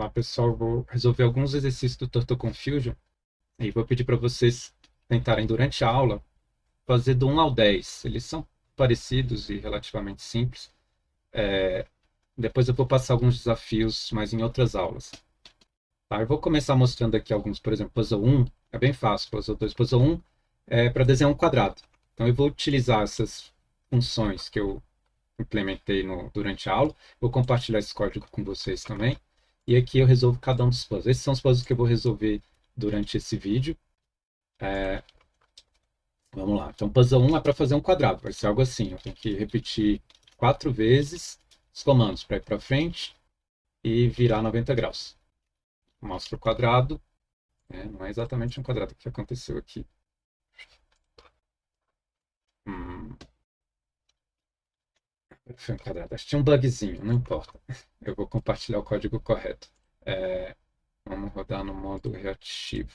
Olá, pessoal. Eu vou resolver alguns exercícios do Turtle Confusion e vou pedir para vocês tentarem, durante a aula, fazer do 1 ao 10. Eles são parecidos e relativamente simples. Depois eu vou passar alguns desafios, mas em outras aulas. Tá? Eu vou começar mostrando aqui alguns, por exemplo, Puzzle 1 é bem fácil. Puzzle 2, Puzzle 1 é para desenhar um quadrado. Então eu vou utilizar essas funções que eu implementei durante a aula. Vou compartilhar esse código com vocês também. E aqui eu resolvo cada um dos puzzles. Esses são os puzzles que eu vou resolver durante esse vídeo. Vamos lá. Então, puzzle 1 é para fazer um quadrado. Vai ser algo assim. Eu tenho que repetir 4 vezes os comandos para ir para frente e virar 90 graus. Mostra o quadrado. Não é exatamente um quadrado que aconteceu aqui. Foi um quadrado. Acho que tinha um bugzinho, não importa. Eu vou compartilhar o código correto. Vamos rodar no modo reativo.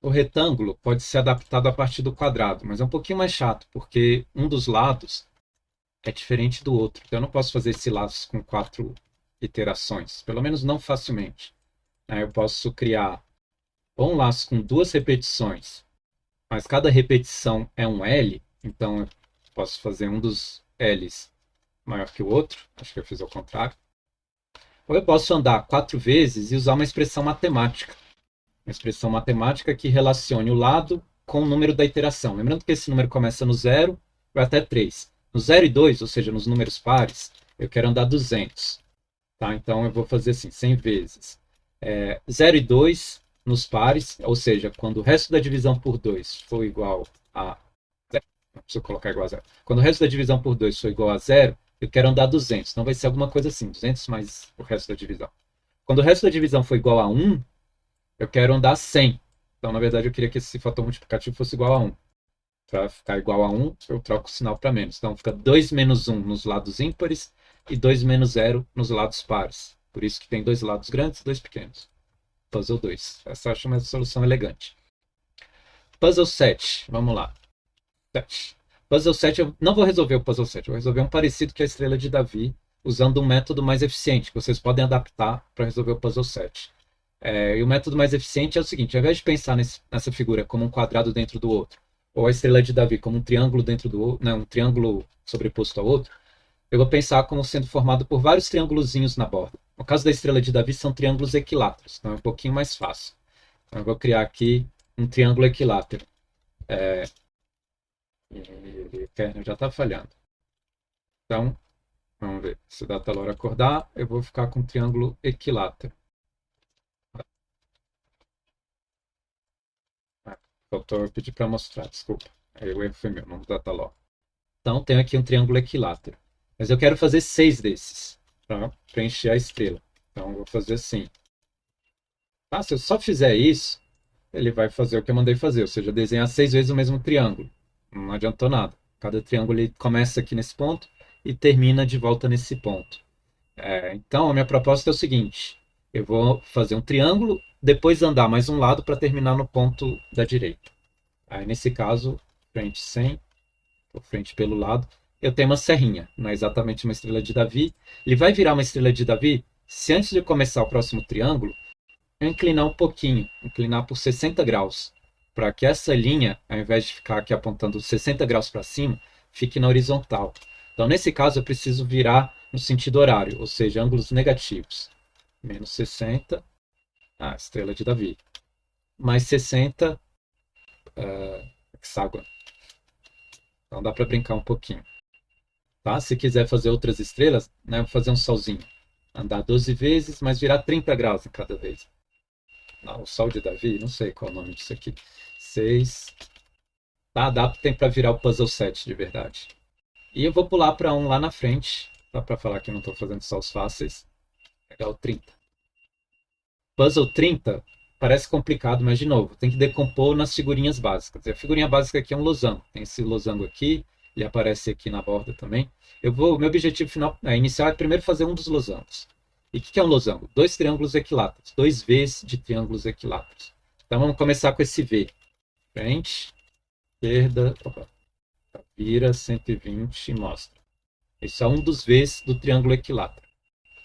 O retângulo pode ser adaptado a partir do quadrado, mas é um pouquinho mais chato, porque um dos lados é diferente do outro. Então eu não posso fazer esse laço com 4 iterações, pelo menos não facilmente. Eu posso criar ou um laço com 2 repetições, mas cada repetição é um L, então eu posso fazer um dos L's maior que o outro, acho que eu fiz ao contrário. Ou eu posso andar 4 vezes e usar uma expressão matemática. Uma expressão matemática que relacione o lado com o número da iteração. Lembrando que esse número começa no 0, vai até 3. No 0 e 2, ou seja, nos números pares, eu quero andar 200. Tá? Então eu vou fazer assim, 100 vezes. 0 e 2 nos pares, ou seja, quando o resto da divisão por 2 for igual a 0, não preciso colocar igual a 0. Quando o resto da divisão por 2 for igual a 0, eu quero andar 200. Então vai ser alguma coisa assim, 200 mais o resto da divisão. Quando o resto da divisão for igual a 1, eu quero andar 100. Então, na verdade, eu queria que esse fator multiplicativo fosse igual a 1. Para ficar igual a 1, eu troco o sinal para menos. Então, fica 2 menos 1 nos lados ímpares e 2 menos 0 nos lados pares. Por isso que tem 2 lados grandes e 2 pequenos. Puzzle 2. Essa eu acho uma solução elegante. Puzzle 7. Vamos lá. 7. Puzzle 7, eu não vou resolver o Puzzle 7. Eu vou resolver um parecido que é a Estrela de Davi, usando um método mais eficiente, que vocês podem adaptar para resolver o Puzzle 7. E o método mais eficiente é o seguinte: ao invés de pensar nessa figura como um quadrado dentro do outro, ou a estrela de Davi como um triângulo dentro do outro, um triângulo sobreposto ao outro, eu vou pensar como sendo formado por vários triângulozinhos na borda. No caso da estrela de Davi, são triângulos equiláteros, então é um pouquinho mais fácil. Então, eu vou criar aqui um triângulo equilátero. O kernel já está falhando. Então, vamos ver. Se o Datalog acordar, eu vou ficar com um triângulo equilátero. Faltou eu pedir para mostrar, desculpa. Aí o erro foi meu, não do Datalog. Então, tenho aqui um triângulo equilátero. Mas eu quero fazer 6 desses para preencher a estrela. Então, eu vou fazer assim. Se eu só fizer isso, ele vai fazer o que eu mandei fazer, ou seja, desenhar 6 vezes o mesmo triângulo. Não adiantou nada. Cada triângulo ele começa aqui nesse ponto e termina de volta nesse ponto. Então, a minha proposta é o seguinte: eu vou fazer um triângulo, depois andar mais um lado para terminar no ponto da direita. Aí, nesse caso, frente 100, ou frente pelo lado, eu tenho uma serrinha, não é exatamente uma estrela de Davi. Ele vai virar uma estrela de Davi se antes de começar o próximo triângulo, eu inclinar um pouquinho, inclinar por 60 graus, para que essa linha, ao invés de ficar aqui apontando 60 graus para cima, fique na horizontal. Então, nesse caso, eu preciso virar no sentido horário, ou seja, ângulos negativos. Menos 60, estrela de Davi. Mais 60, hexágono. Então dá para brincar um pouquinho. Tá? Se quiser fazer outras estrelas, vou fazer um solzinho. Andar 12 vezes, mas virar 30 graus em cada vez. O sol de Davi, não sei qual é o nome disso aqui. 6. Dá tempo para virar o puzzle 7 de verdade. E eu vou pular para um lá na frente, só para falar que eu não estou fazendo só os fáceis. Pegar o 30. Puzzle 30 parece complicado, mas de novo, tem que decompor nas figurinhas básicas. E a figurinha básica aqui é um losango. Tem esse losango aqui, ele aparece aqui na borda também. Meu objetivo inicial é primeiro fazer um dos losangos. E o que é um losango? 2 triângulos equiláteros, 2 V's de triângulos equiláteros. Então vamos começar com esse V. Frente, esquerda, vira 120 e mostra. Esse é um dos V's do triângulo equilátero.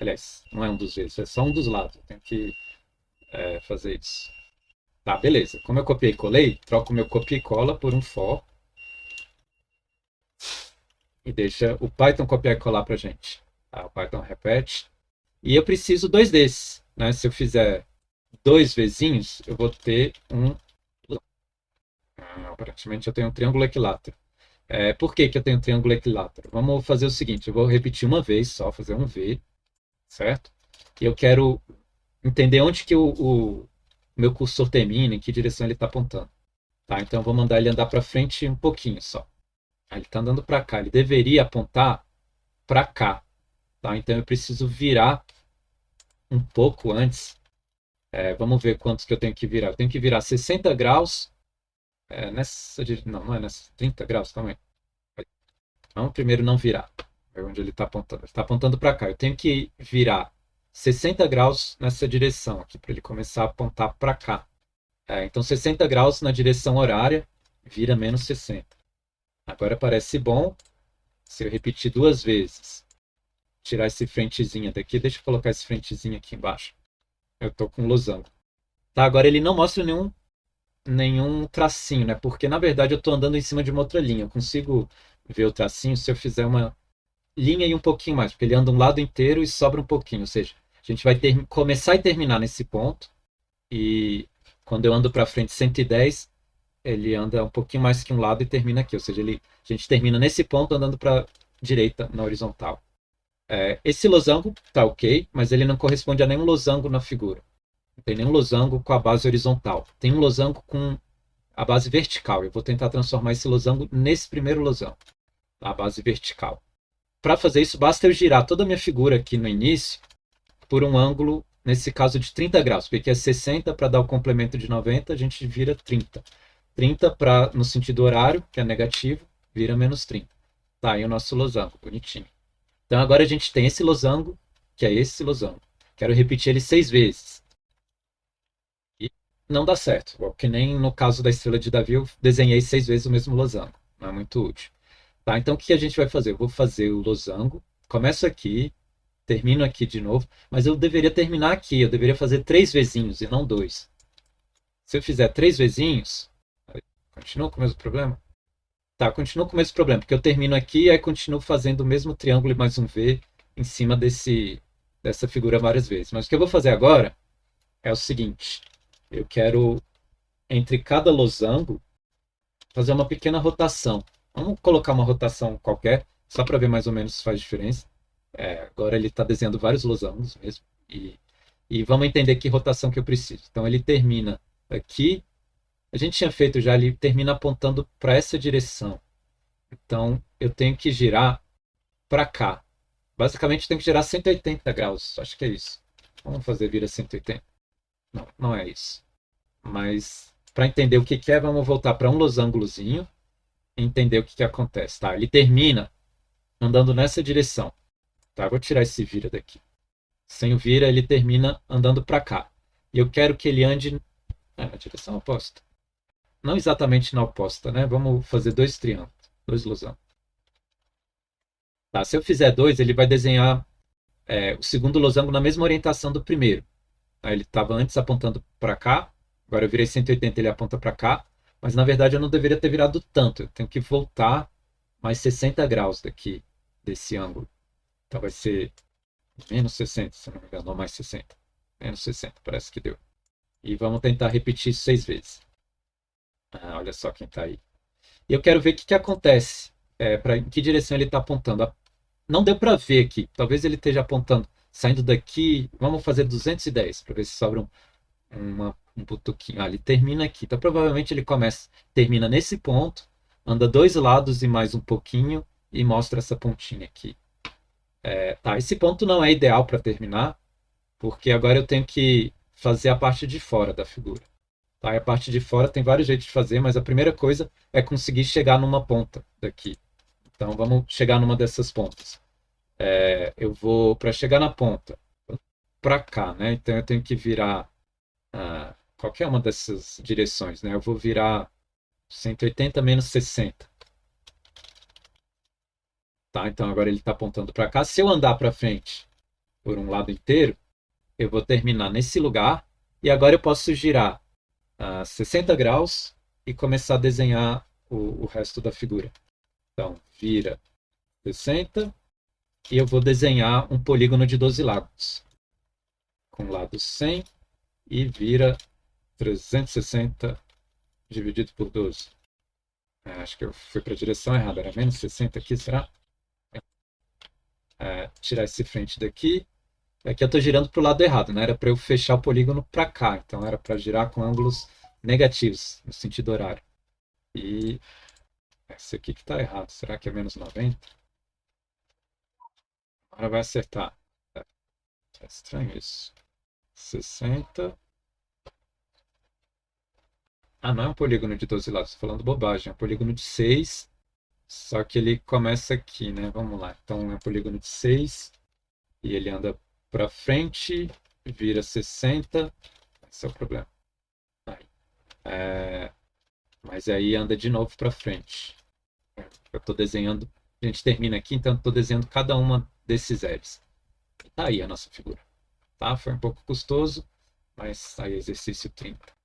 Aliás, não é um dos vezes, é só um dos lados. Eu tenho que fazer isso. Tá, beleza. Como eu copiei e colei, troco o meu copia e cola por um for e deixa o Python copiar e colar pra gente. Tá, o Python repete. E eu preciso dois desses, né? Se eu fizer dois vizinhos, eu vou ter um. Aparentemente eu tenho um triângulo equilátero. Por que que eu tenho um triângulo equilátero? Vamos fazer o seguinte, eu vou repetir uma vez só, fazer um V, certo? E eu quero entender onde que o meu cursor termina, em que direção ele está apontando. Tá? Então eu vou mandar ele andar para frente um pouquinho só. Ele está andando para cá, ele deveria apontar para cá. Tá? Então eu preciso virar um pouco antes. Vamos ver quantos que eu tenho que virar. Eu tenho que virar 60 graus. Não, não é nessa. 30 graus também. Então, primeiro não virar. É onde ele está apontando. Ele está apontando para cá. Eu tenho que virar 60 graus nessa direção aqui, para ele começar a apontar para cá. Então, 60 graus na direção horária, vira menos 60. Agora parece bom se eu repetir duas vezes. Tirar esse frentezinho daqui. Deixa eu colocar esse frentezinho aqui embaixo. Eu estou com losango. Tá, agora ele não mostra nenhum tracinho, né? Porque, na verdade, eu estou andando em cima de uma outra linha. Eu consigo ver o tracinho se eu fizer uma linha e um pouquinho mais, porque ele anda um lado inteiro e sobra um pouquinho. Ou seja, a gente vai começar e terminar nesse ponto. E quando eu ando para frente 110, ele anda um pouquinho mais que um lado e termina aqui. Ou seja, a gente termina nesse ponto andando para direita na horizontal. Esse losango tá ok, mas ele não corresponde a nenhum losango na figura. Não tem nenhum losango com a base horizontal. Tem um losango com a base vertical. Eu vou tentar transformar esse losango nesse primeiro losango, a base vertical. Para fazer isso, basta eu girar toda a minha figura aqui no início por um ângulo, nesse caso, de 30 graus, porque é 60 para dar o complemento de 90, a gente vira 30. 30 no sentido horário, que é negativo, vira menos 30. Tá aí o nosso losango, bonitinho. Então agora a gente tem esse losango, que é esse losango. Quero repetir ele 6 vezes. E não dá certo. Que nem no caso da estrela de Davi, eu desenhei 6 vezes o mesmo losango. Não é muito útil. Tá, então o que a gente vai fazer? Eu vou fazer o losango, começo aqui, termino aqui de novo, mas eu deveria terminar aqui, eu deveria fazer 3 vezinhos e não 2. Se eu fizer 3 vezinhos, continua com o mesmo problema? Tá, continua com o mesmo problema, porque eu termino aqui e aí continuo fazendo o mesmo triângulo e mais um V em cima dessa figura várias vezes. Mas o que eu vou fazer agora é o seguinte, eu quero, entre cada losango, fazer uma pequena rotação. Vamos colocar uma rotação qualquer, só para ver mais ou menos se faz diferença. Agora ele está desenhando vários losangos mesmo. E vamos entender que rotação que eu preciso. Então ele termina aqui. A gente tinha feito já, ele termina apontando para essa direção. Então eu tenho que girar para cá. Basicamente eu tenho que girar 180 graus. Acho que é isso. Vamos fazer vira 180. Não, não é isso. Mas para entender o que é, vamos voltar para um losangozinho e entender o que acontece. Tá? Ele termina andando nessa direção. Tá? Vou tirar esse vira daqui. Sem o vira, ele termina andando para cá. E eu quero que ele ande na direção oposta. Não exatamente na oposta, né? Vamos fazer dois triângulos, dois losangos. Tá, se eu fizer dois, ele vai desenhar o segundo losango na mesma orientação do primeiro. Aí ele estava antes apontando para cá, agora eu virei 180, ele aponta para cá, mas na verdade eu não deveria ter virado tanto. Eu tenho que voltar mais 60 graus daqui, desse ângulo. Então vai ser menos 60, se não me engano, ou mais 60. Menos 60, parece que deu. E vamos tentar repetir isso 6 vezes. Olha só quem está aí. E eu quero ver o que acontece. Em que direção ele está apontando. Não deu para ver aqui. Talvez ele esteja apontando, saindo daqui. Vamos fazer 210 para ver se sobra um butuquinho. Ele termina aqui. Então provavelmente ele termina nesse ponto, anda dois lados e mais um pouquinho e mostra essa pontinha aqui. Tá, esse ponto não é ideal para terminar, porque agora eu tenho que fazer a parte de fora da figura. Tá? E a parte de fora tem vários jeitos de fazer, mas a primeira coisa é conseguir chegar numa ponta daqui. Então vamos chegar numa dessas pontas. Eu vou, para chegar na ponta, para cá, né? Então eu tenho que virar qualquer uma dessas direções, né? Eu vou virar 180 menos 60. Tá? Então agora ele está apontando para cá. Se eu andar para frente, por um lado inteiro, eu vou terminar nesse lugar e agora eu posso girar 60 graus e começar a desenhar o resto da figura. Então, vira 60 e eu vou desenhar um polígono de 12 lados. Com lado 100 e vira 360 dividido por 12. Acho que eu fui para a direção errada, era menos 60 aqui, será? Tirar esse frente daqui. Aqui eu estou girando para o lado errado, né? Era para eu fechar o polígono para cá, então era para girar com ângulos negativos, no sentido horário. E esse aqui que está errado, será que é menos 90? Agora vai acertar. É estranho isso. 60. Não é um polígono de 12 lados, estou falando bobagem. É um polígono de 6, só que ele começa aqui, né? Vamos lá. Então é um polígono de 6 e ele anda para frente, vira 60. Esse é o problema. Mas aí anda de novo para frente. Eu estou desenhando, a gente termina aqui, então estou desenhando cada uma desses L's. Tá aí a nossa figura. Tá? Foi um pouco custoso, mas aí exercício 30.